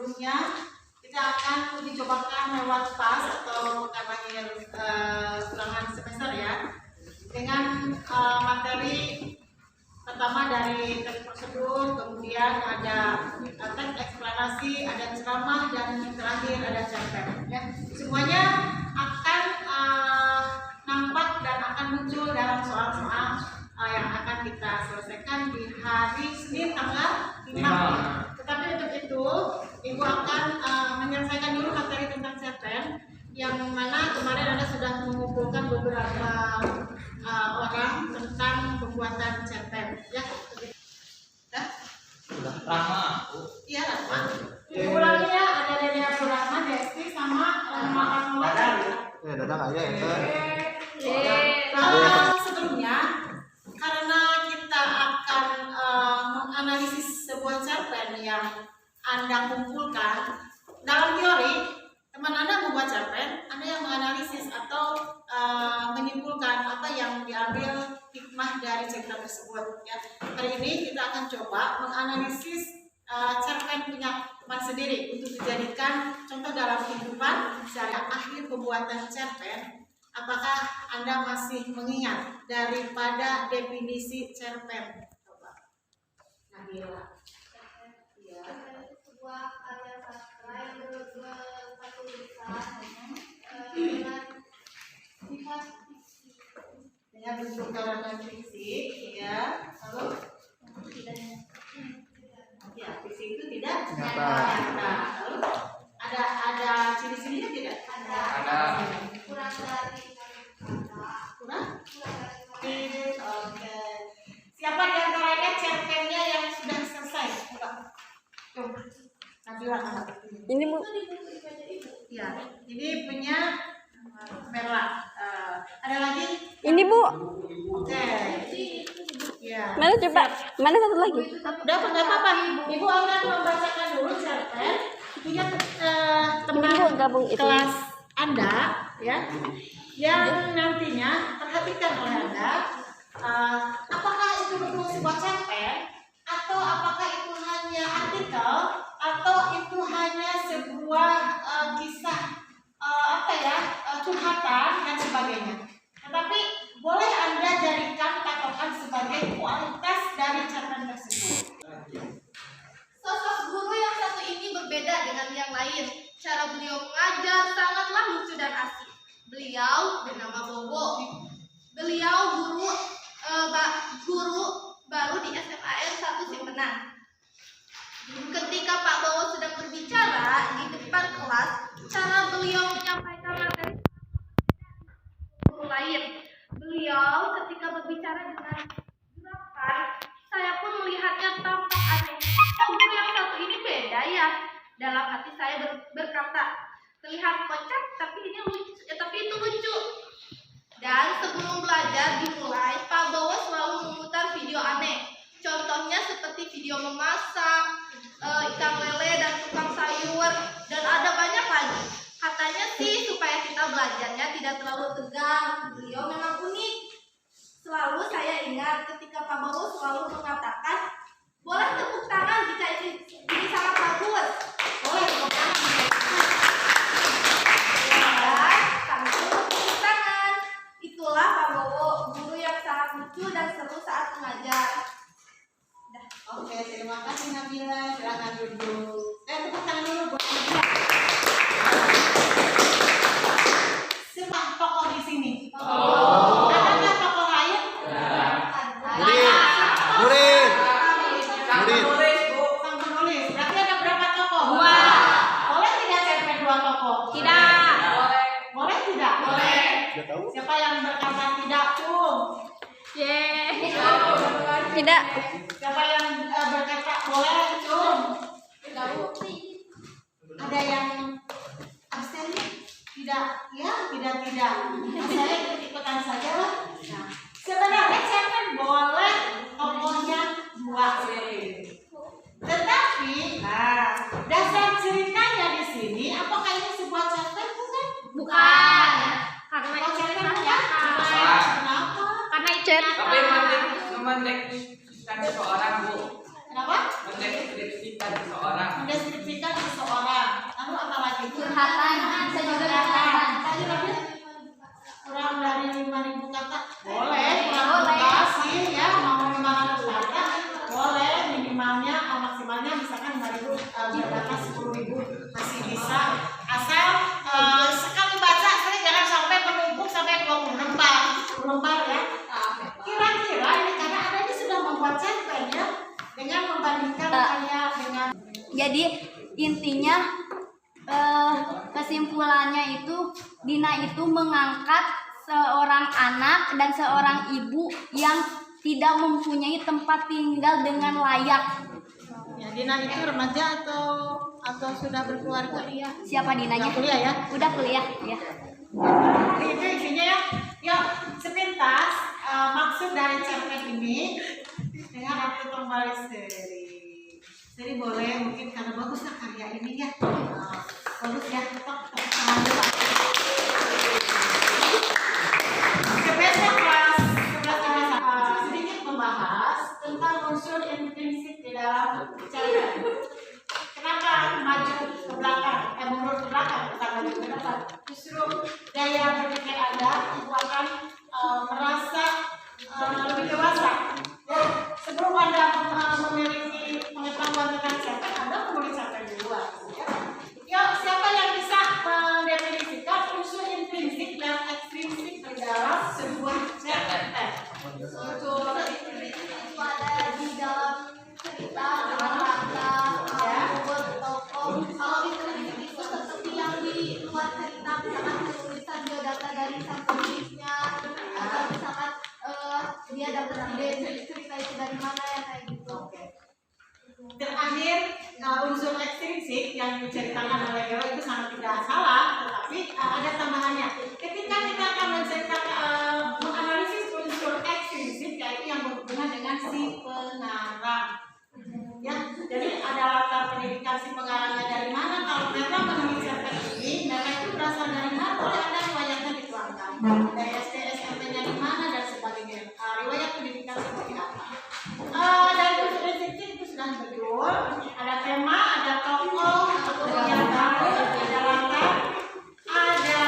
sebelumnya kita akan uji cobakan lewat PAS atau kampanye ulangan semester ya, dengan materi pertama dari teks prosedur, kemudian ada teks eksplanasi, ada ceramah, dan terakhir ada cerpen. Ya. Semuanya akan nampak dan akan muncul dalam soal-soal yang akan kita selesaikan di hari Senin tanggal 5. Tetapi untuk itu, Ibu akan menyelesaikan dulu materi tentang cerpen, yang mana kemarin Anda sudah mengumpulkan beberapa orang tentang pembuatan cerpen. Ya, sudah lama. Iya, lama. Ulangi ya, ada Dede Purama, Desti, sama Mama. Dadang aja ya. Sebelumnya, karena kita akan menganalisis sebuah cerpen yang Anda kumpulkan, dalam teori teman Anda membuat cerpen, Anda yang menganalisis atau menyimpulkan apa yang diambil hikmah dari cerita tersebut. Ya. Hari ini kita akan coba menganalisis cerpen punya teman sendiri untuk dijadikan contoh dalam kehidupan secara akhir pembuatan cerpen. Apakah Anda masih mengingat daripada definisi cerpen? Coba. Nabila. Ya. Sebuah karya sastra yang bersatu lisan dengan sifat fiksi. Dengan bentuk karangan fiksi, ya. Lalu? Ya, fiksi itu tidak nyata. Lalu ada ciri-cirinya tidak? Ada. Kurang dari Kurang? Oke. Siapa di antaranya cerpennya yang sudah selesai? Coba. Coba. Nabila. Ini Bu. Ya, ini punya Merah. Ada lagi? Ini Bu. Oke. Ya. Mana coba? Mana satu lagi? Udah nggak apa-apa. Ibu akan membacakan dulu cerpen punya teman Ini Bu gabung itu. kelas Anda, ya, yang nantinya perhatikan oleh Anda. Apakah itu betul sebuah cerpen, atau apakah itu hanya artikel, atau itu hanya sebuah kisah curhatan dan sebagainya. Tetapi boleh Anda jadikan patokan sebagai kualitas dari cerpen tersebut. sosok guru yang satu ini berbeda dengan yang lain. Cara beliau mengajar sangatlah lucu dan asik. Beliau bernama Bobo. Beliau guru baru di SMAN 1 Simpenan. Ketika Pak Bowo sedang berbicara di depan kelas, cara beliau menyampaikan materi guru lain. Beliau ketika berbicara dengan gerakan, saya pun melihatnya tampak aneh. Guru yang satu ini beda ya. Dalam hati saya berkata, terlihat kocak tapi ini lucu, tapi itu lucu. Dan sebelum belajar dimulai, Pak Bowo selalu memutar video aneh. Contohnya seperti video memasak, ikan lele dan tukang sayur, dan ada banyak lagi. Katanya sih supaya kita belajarnya tidak terlalu tegang. Beliau memang unik. Selalu saya ingat ketika Pak Bowo selalu mengatakan, boleh tepuk tangan jika ini sangat bagus. Boleh tepuk tangan. Dan kami pun tepuk tangan. Itulah Pak Bowo, guru yang sangat lucu dan seru saat mengajar. Oke, terima kasih Nabila. Silakan duduk. Tepuk tangan dulu buat Nabila. Siapa tokoh di sini? Adakah tokoh lain? Murid. Sang penulis. Berarti ada berapa tokoh? 2. Boleh tidak cerpen 2 tokoh? Tidak. Boleh tidak? Boleh. Udah tahu? Siapa yang berkata tidak, Cung? Tidak. Siapa yang berkata boleh, Cung? Ada yang absen? Tidak. Ya, tidak. Saya ikut-ikutan saja lah. Nah, sebenarnya cerpen boleh tokohnya 2. Tetapi, dasar ceritanya di sini, apakah ini sebuah cerpen? Bukan. Karena Kalau cerpen ya? Kenapa? Karena chat. Tapi mendeskripsikan seseorang, Bu. Kenapa? Mendeskripsikan seseorang. Mendeskripsikan seseorang. curhatan, bisa juga curhatan. Kurang dari 5.000 kata boleh, kurang sih ya, mau 500 kata boleh, minimalnya maksimalnya misalkan 5.000, batas 10.000 masih bisa, asal sekali baca sekali jangan sampai menumpuk sampai 20 lembar ya. Kira-kira ini karena Anda ini sudah membuat cerpen ya, dengan membandingkan kayak dengan. Jadi intinya kesimpulannya itu Dina itu mengangkat seorang anak dan seorang ibu yang tidak mempunyai tempat tinggal dengan layak. Ya, Dina itu remaja atau sudah berkeluarga? Siapa Dinanya? Udah kuliah ya? Udah kuliah ya. Itu isinya ya. Yuk, sepintas maksud dari cerpen ini dengan arti kembali seri boleh, mungkin karena baguslah karya ini ya. Bagus ya, tepuk tangan dulu. Kelas sedikit membahas tentang unsur implisit di dalam cerpen. Kenapa maju ke belakang, mundur ke belakang, bukan maju ke depan? Justru daya berpikir Anda itu akan merasa lebih dewasa. Sebelum Anda memiliki pengetahuan tentang cerpen, Anda menulis cerpen duluan. Yuk, siapa yang bisa mendefinisikan unsur implisit dan ekstrinsik di dalam sebuah cerpen? Itu ada di dalam cerita bobot tokoh. Kalau itu seperti yang di luar cerita, misalkan tulisan biodata dari sang penulisnya, atau misalkan dia dapat ide cerita itu dari mana ya, kayak gitu. Terakhir, unsur ekstrinsik yang diceritakan oleh Gero itu sangat tidak salah, tetapi ada tambahannya. Ketika kita akan menganalisis unsur ekstrinsik, yaitu yang berhubungan dengan si pengarang. Ya, jadi ada latar pendidikan si pengarangnya dari mana. Kalau Merla menulis cerpen ini, Merla itu berasal dari mana? Boleh ada riwayatnya dituangkan. Dari SD, SMP-nya di mana dan sebagainya. Riwayat pendidikan seperti apa? Dari unsur ekstrinsik itu sudah betul. Ada tema, ada tokoh, kemudian ada latar, ada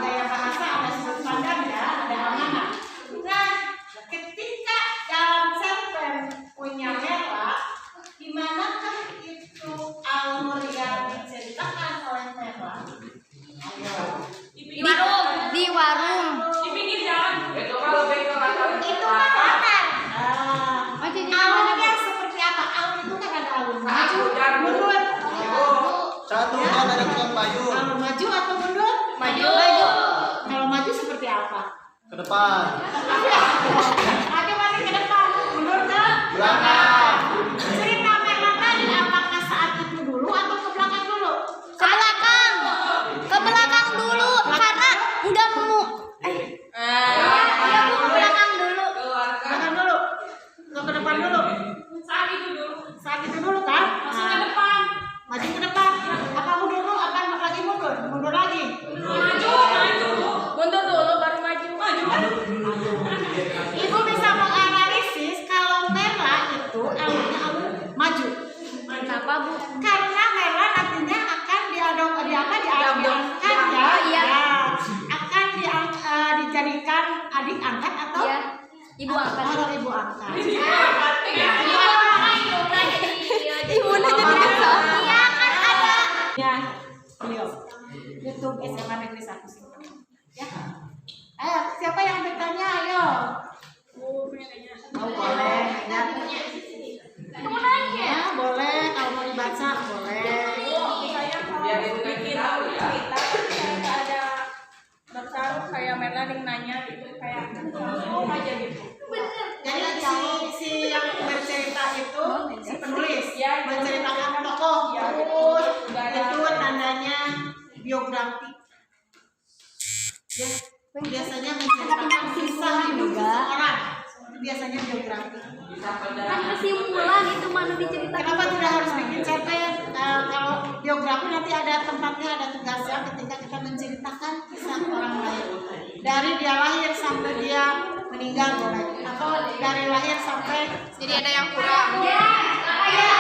gaya bahasa, ada sudut pandang ya, ada amanah. Nah, ketika dalam cerpen punya Merla, di manakah itu alur yang diceritakan oleh Merla? Di warung. Itu kan latar. Alurnya seperti apa? Alur itu kan ada alur maju, mundur. Satu kan ada tukang payung. Alur maju atau mundur? Maju. Kalau maju seperti apa? Ke depan. Maju masih ke depan, mundur ke Belakang. Cerita Merla tadi apakah saat itu dulu atau ke belakang dulu? Ke belakang. Ke belakang dulu karena enggak mau ke belakang dulu. Belakang dulu. Atau ke depan dulu? Saat itu dulu kan? Ke depan. Maju ke depan. Apa mundur dulu? Apa lagi mundur? Mundur lagi. Mundur dulu baru maju. Ibu bisa menganalisis kalau Merla itu alurnya alur maju. Kenapa, Bu? Karena Merla nantinya akan diangkat ya, Iya. akan dijadikan adik angkat atau Iya. Ibu angkat. atau ibu angkat. Ibu jadi iya kan ada. Ya, beliau YouTube SMA Negeri 1 Simpang. Ya. Ayo, siapa yang bertanya? Ayo. Oh, boleh. Kamu nanya. Ya, boleh. Kalau mau dibaca, boleh. Kayak Merla yang nanya gitu, kayak aja gitu. Jadi si yang bercerita itu si penulis ya, menceritakan tokoh, terus itu tandanya biografi. Ya, biasanya menceritakan kisah hidup seseorang. Itu biasanya biografi. Kan kesimpulan itu mana diceritakan. Kenapa tidak harus bikin cerpen? Kalau biografi nanti ada tempatnya, ada tugasnya ketika kita menceritakan kisah orang lain. Dari dia lahir sampai dia meninggal boleh, atau dari lahir sampai Jadi ada yang kurang. Ya,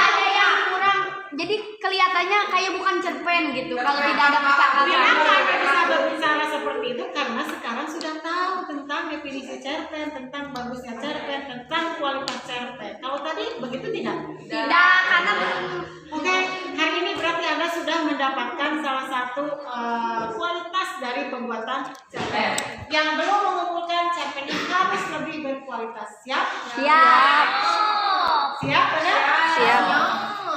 ada yang kurang. jadi kelihatannya kayak bukan cerpen gitu kalau tidak ada percakapan. Kenapa Anda bisa berbicara seperti itu? Karena sekarang sudah tahu tentang definisi cerpen, tentang bagusnya cerpen, tentang kualitas cerpen. Kalau tadi begitu tidak? Tidak, karena Oke, hari ini berarti Anda sudah mendapatkan salah satu kualitas dari pembuatan cerpen. Yang belum mengumpulkan cerpen ini harus lebih berkualitas. Siap? siap. Siap, benar? Siap.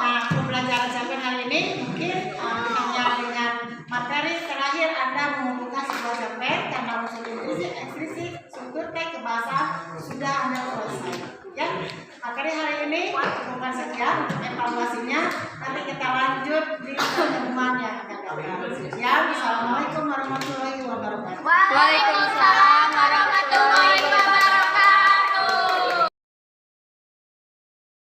Nah, pembelajaran cerpen hari ini mungkin hanya dengan materi terakhir Anda mengumpulkan sebuah cerpen karena unsur ekspresi, struktur teks, kebahasaan sudah Anda selesai. Ya, materi hari ini bukan sekian untuk evaluasinya. Nanti kita lanjut di pertemuan yang akan datang. Ya, Assalamualaikum warahmatullahi wabarakatuh. Waalaikumsalam.